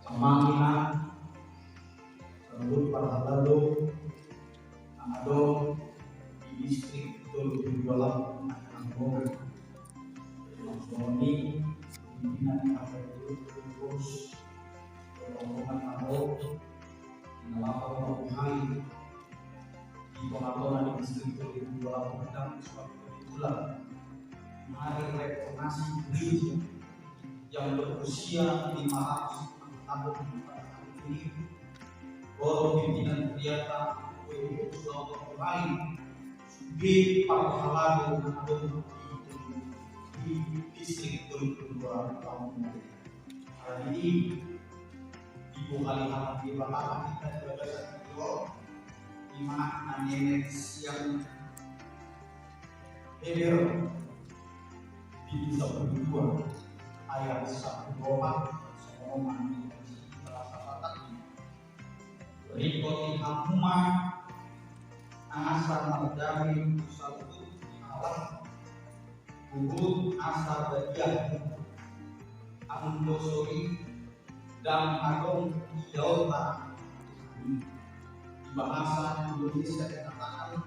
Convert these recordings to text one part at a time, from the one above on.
pemanggilan rambut lalu ada di distrik Tolong Anggor ini pimpinan KPU terus rombongan Ahok melakukan hari di pemakaman di distrik Tolong Padang suatu bulan hari reformasi gereja yang berusia 500 tahun ini bahwa pimpinan Triata untuk Sulawesi lain di Parhalago di distrik Kedua tahun hari ini ibu kali di Bapak kita sebagai satu di mana nenek yang heber di Nusa Penida ayat 1 semua Rikoti Hamuma Asar Mardami Satu Alam Bubut Asar Badiah Amundosori dan Agong Idota di bahasa Indonesia dikatakan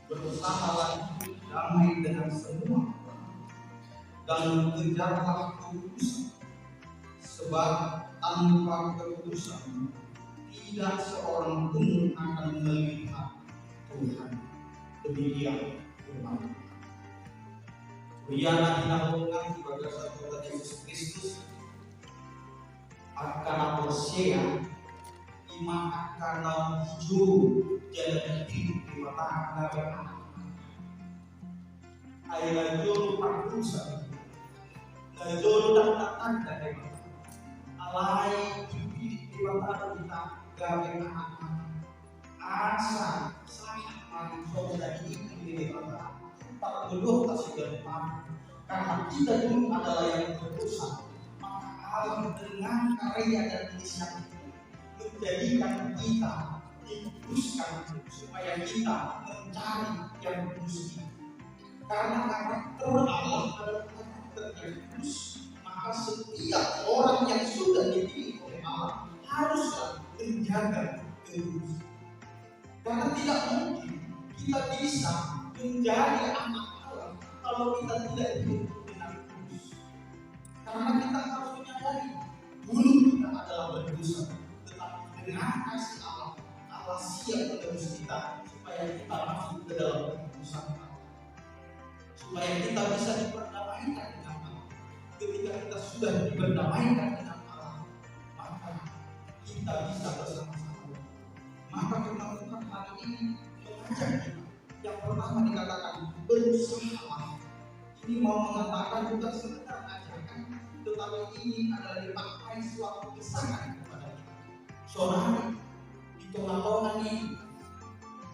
berusahalah damai dengan semua dan kejarlah ketulusan sebab tanpa ketulusan tidak seorang pun akan melihat Tuhan. Demikian firman. Riana dinamakan sebagai satu Tuhan Yesus Kristus akan percaya ima akan hijau jalan hidup di mata anak ayat juru paksa juru tak ada alai di mata kita gawe asa sangat manusia dari ini tak perlu kasih depan karena kita dulu adalah yang berdosa maka Allah dengan karya dan inisiatif menjadikan kita dikuduskan supaya kita mencari yang kudus karena karakter Allah adalah karakter yang kudus maka setiap orang yang sudah dipilih oleh Allah haruslah menjaga kekudusan. Karena tidak mungkin kita bisa menjadi anak Allah kalau kita tidak hidup dengan kudus. Karena kita harus menyadari dulu kita adalah berdosa, tetapi dengan kasih Allah, Allah siap menebus kita supaya kita masuk ke dalam kekudusan Allah. Supaya kita bisa diperdamaikan dengan Allah. Ketika kita sudah diperdamaikan dengan Allah, maka kita bisa bersama-sama. Maka firman Tuhan hari ini mengajak kita. Yang pertama dikatakan berusaha. Ini mau mengatakan bukan sekedar ajakan, tetapi ini adalah dipakai suatu kesangan kepada kita. Saudara, di tengah-tengah ini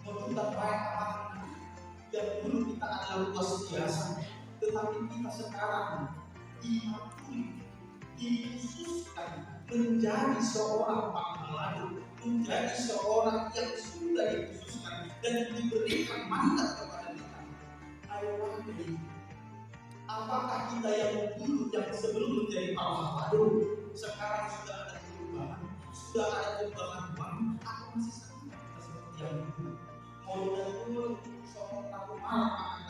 mau kita baik amat. Dan dulu kita adalah luas biasa, tetapi kita sekarang diakui, dikhususkan menjadi seorang pahlawan, menjadi seorang yang sudah dikhususkan dan diberikan mandat kepada kita. Ayo wahai, apakah kita yang dulu yang sebelum menjadi pahlawan sekarang sudah ada perubahan, sudah ada perubahan atau masih sama seperti yang dulu? Mau dan dulu soal tahu apakah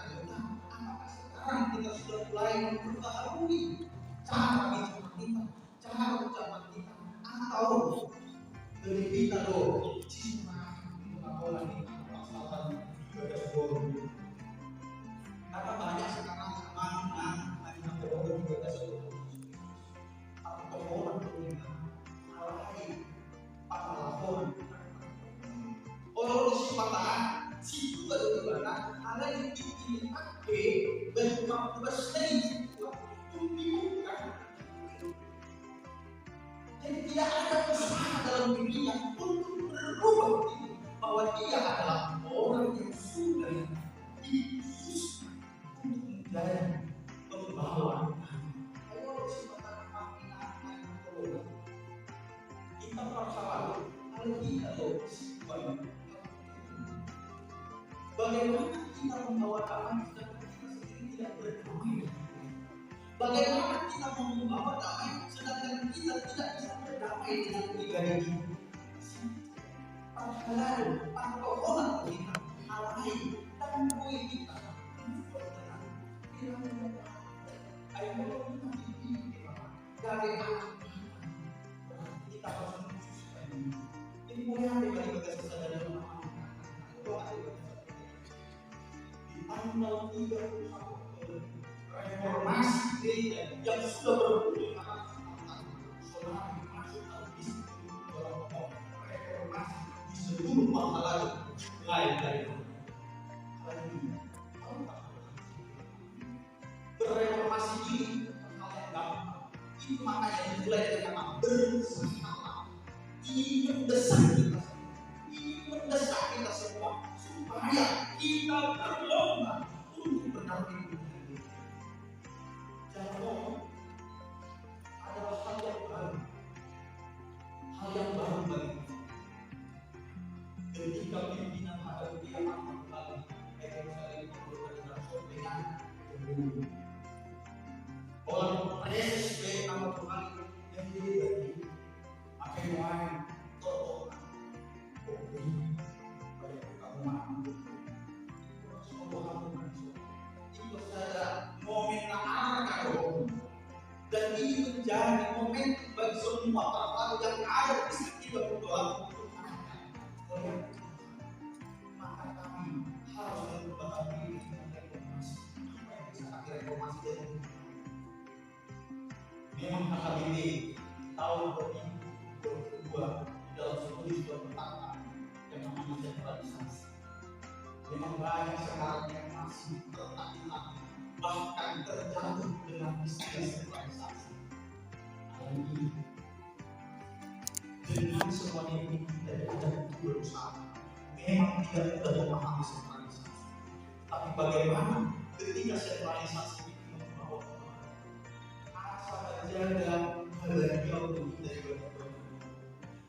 sekarang kita sudah mulai memperbaharui cara bicara kita, cara ucapan kita, atau dari kita loh cinta mengapa kita pasaran juga forum. Karena banyak sekarang teman-teman hanya forum juga atau forum kita alai pahlawan. Orang disipatan si juga di mana ada yang dipakai bentuk besar jadi tidak ada usaha dalam dirinya untuk berubah diri bahwa dia adalah orang yang sudah dikhususkan untuk menjadi pembawa. Ayo kesempatan kita persoalan kalau kita bagaimana kita membawa damai sedangkan kita sendiri tidak berdamai? Bagaimana kita membawa damai sedangkan kita tidak bisa berdamai? berdamai dengan pribadi kita. Lalu, permohonan kita, hal lain, dan poin kita, ayo kita dari anak kita harus menunjukkan ini mulai ada bagi bagas kesadaran di tanggal 31 reformasi gereja yang sudah berpuluh tahun saudara masuk habis reformasi di seluruh masalah lain dari ini berreformasi ini hal yang gampang. Itu makanya dimulai dengan kata bersama. Ini mendesak kita semua. Ini mendesak kita semua supaya kita berlomba untuk berdamping dengan Dia. Jangan lupa adalah hal yang baru. Hal yang baru bagi kita. Ketika pimpinan ada dia akan kembali Yerusalem dengan kemurung. Orang Yesus sebagai nama Tuhan yang diberi akan mulai tertokan beri pada kamu mampu semua itu saja momen anak kau dan ini menjadi momen bagi semua para yang ada di sekitar berdoa maka kami harus berubah diri dengan reformasi apa yang bisa kami reformasi dari memang HKBP tahun 2022 di dalam studi sudah bertahap yang namanya sentralisasi. Memang banyak sekarang yang masih tertahan bahkan terjatuh dengan istilah sentralisasi. Hari ini dengan semuanya ini kita tidak berusaha. Memang tidak mudah memahami sentralisasi. Tapi bagaimana ketika sentralisasi itu membawa jaga bahagia untuk kita juga.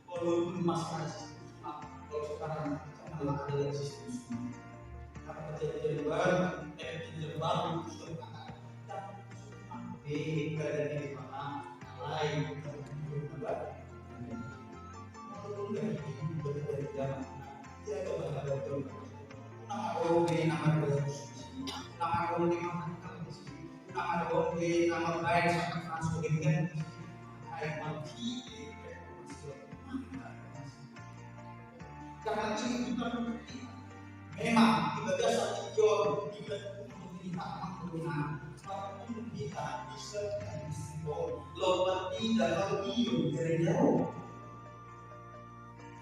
Walaupun masalah sistem, kalau sekarang adalah ada sistem semua. Karena kejadian baru, kejadian baru itu sudah berkata dan beda dari mana lain dari hidup walaupun dari hidup dari zaman dia kebahagiaan itu. Nama orang nama nama orang nama orang nama baik sangat transformasi ayat mati karena ini bukan bukti memang ibadah satu jor tidak untuk kita menggunakan walaupun kita bisa lompat tidak lalu dari jauh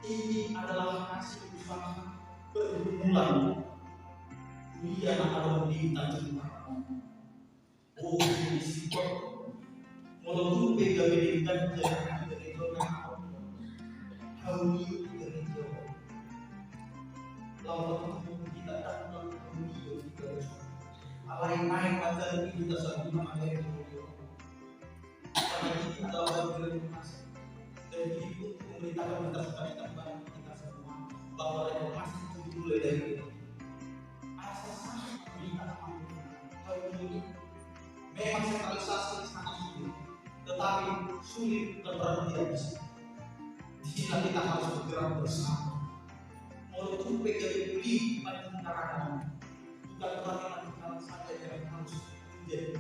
ini adalah hasil usaha berbulan dia akan ditanjung oh disipot walaupun beda-beda jangan dari jauh hauni dari jauh lalu kita tak lalu kita lain-lain pada kita sama ada yang karena kita bergerak dan itu memberitakan kepada kita semua bahwa reformasi itu dimulai dari kita. Asasnya kita hal ini memang sentralisasi sangat sulit, tetapi sulit dan tidak bisa. Di sini kita harus bergerak bersama. Walaupun PKB pada negara bukan berarti kita saja yang harus menjadi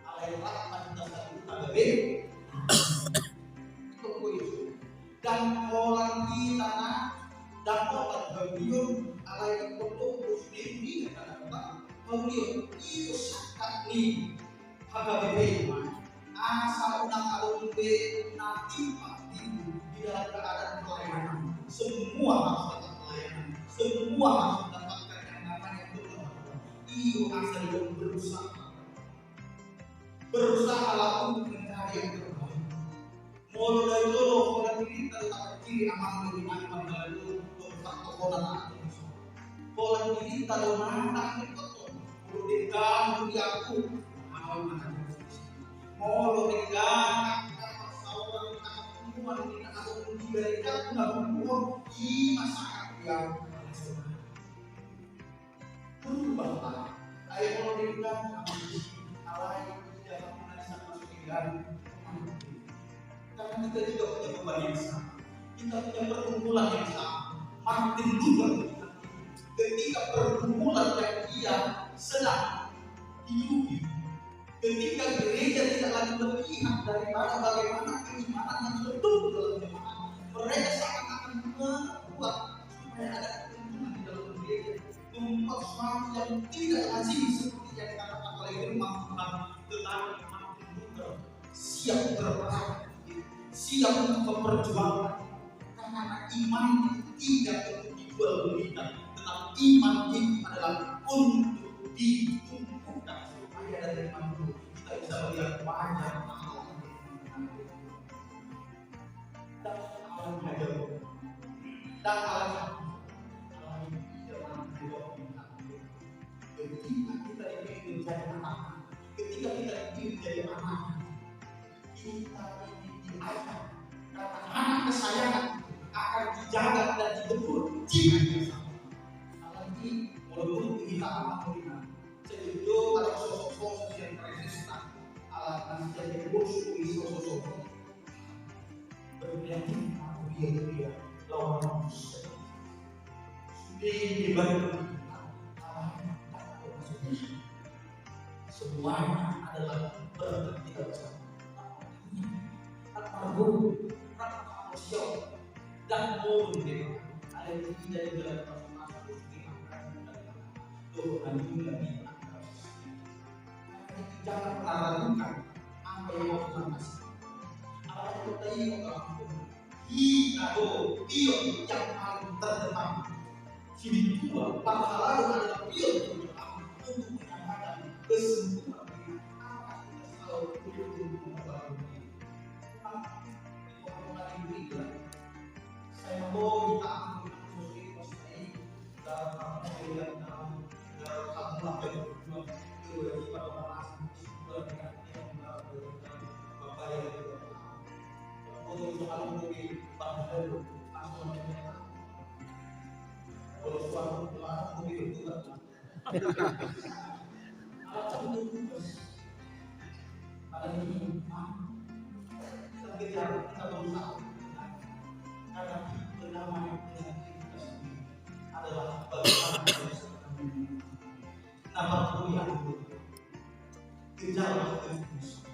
alasan kita satu PKB. Dan orang kita dan orang beliau alai untuk muslim kata beliau itu sangat nih HKBP asal undang alun nanti pasti di dalam keadaan pelayanan semua harus dapat pelayanan semua harus mendapatkan yang namanya itu asal berusaha untuk mencari yang terbaik mulai dulu orang ini tetap kiri aman lebih aman lalu bersatu kolam kolam ini kalau mana itu urutan aku awal mana mau dengan sauran teman kita atau diberikan bahwa di masyarakat yang berubah ayo mau dengan alai tidak mengenai sama sekali karena kita juga punya beban yang sama, kita punya perkumpulan yang sama. Martin Luther ketika perkumpulan yang dia sedang hidupi, ketika gereja tidak lagi berpihak daripada bagaimana keimanan yang betul dalam jemaat, mereka seakan-akan membuat supaya ada kepentingan di dalam gereja, membuat sesuatu yang tidak lazim seperti yang dikatakan oleh firman Tuhan. Tetapi Martin Luther siap berperang, siap untuk memperjuangkan, karena iman itu tidak untuk dijual belikan, tetapi iman itu adalah untuk ditumbuhkan supaya dari iman itu kita bisa melihat wajah Allah dan Allah hadir dan Allah ketika kita ingin menjadi anak, ketika kita ingin menjadi anak, kita ini diajar karena anak kesayangan akan dijaga dan ditegur jika dia sama. Apalagi walaupun kita amat melihat sejujurnya ada sosok-sosok yang resistan, alat jadi musuh sosok-sosok berarti dia lawan manusia dibantu semuanya adalah berkat kita bersama. Tanpa manusia dan mobil ada yang tidak dalam masing-masing Tuhan juga kita. Jangan pernah ragukan apa yang mau Tuhan kasih. Apa yang kita ingin kita yang paling terdepan. Sini dua, pahala adalah untuk menyampaikan kesembuhan. Apa kita selalu berdoa saya mau minta ampun untuk saya dalam melihat dalam satu apa itu pada orang asing yang bapak yang untuk soal mungkin bapak langsung kalau soal mungkin itu pada ini kita berusaha karena bernama kita sendiri adalah bagaimana nama kuliah gejala Kristus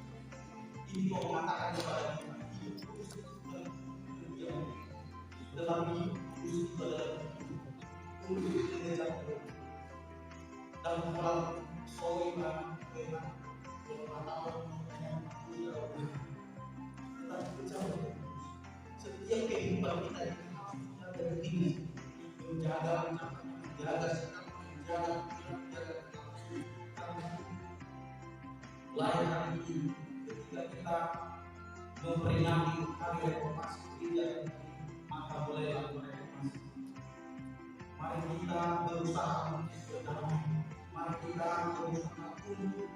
ini mau mengatakan kepada kita hidup Kristus tetapi Kristus adalah untuk mengejar dan kalau soal setiap kehidupan kita dari ini menjaga mulai hari ini ketika kita memperingati hari reformasi gereja maka mulailah reformasi. Mari kita berusaha untuk berdamai, mari kita berusaha untuk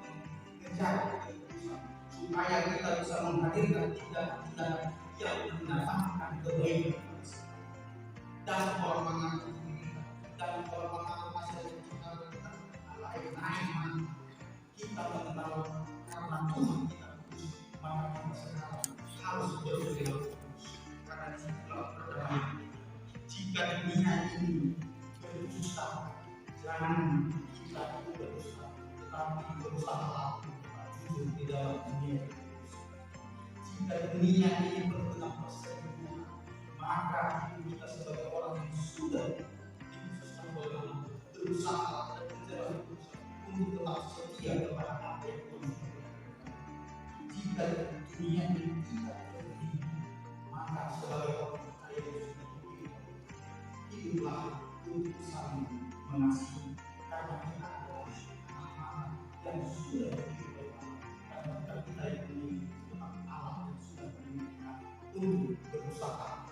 mengejar keputusan supaya kita bisa menghadirkan tindakan yang mendatangkan kebaikan dan hormatan kita dan hormatan masyarakat kita lain kita mengenal karena Tuhan kita maka kita sekarang harus berpikir karena disitulah perdamaian. Jika dunia ini berdusta, jangan kita itu berdusta, tetapi berusaha jujur di dalam dunia. Jika dunia ini bertengah perselingkuhan, maka kita sebagai orang yang sudah dikhususkan oleh Allah berusaha dan menjaga untuk tetap setia kepada apa yang Tuhan berikan. Jika dunia ini tidak berdiri, maka sebagai orang percaya yang sudah beriman, hiduplah untuk saling mengasihi karena kita adalah anak-anak yang sudah beriman karena kita ini untuk berusaha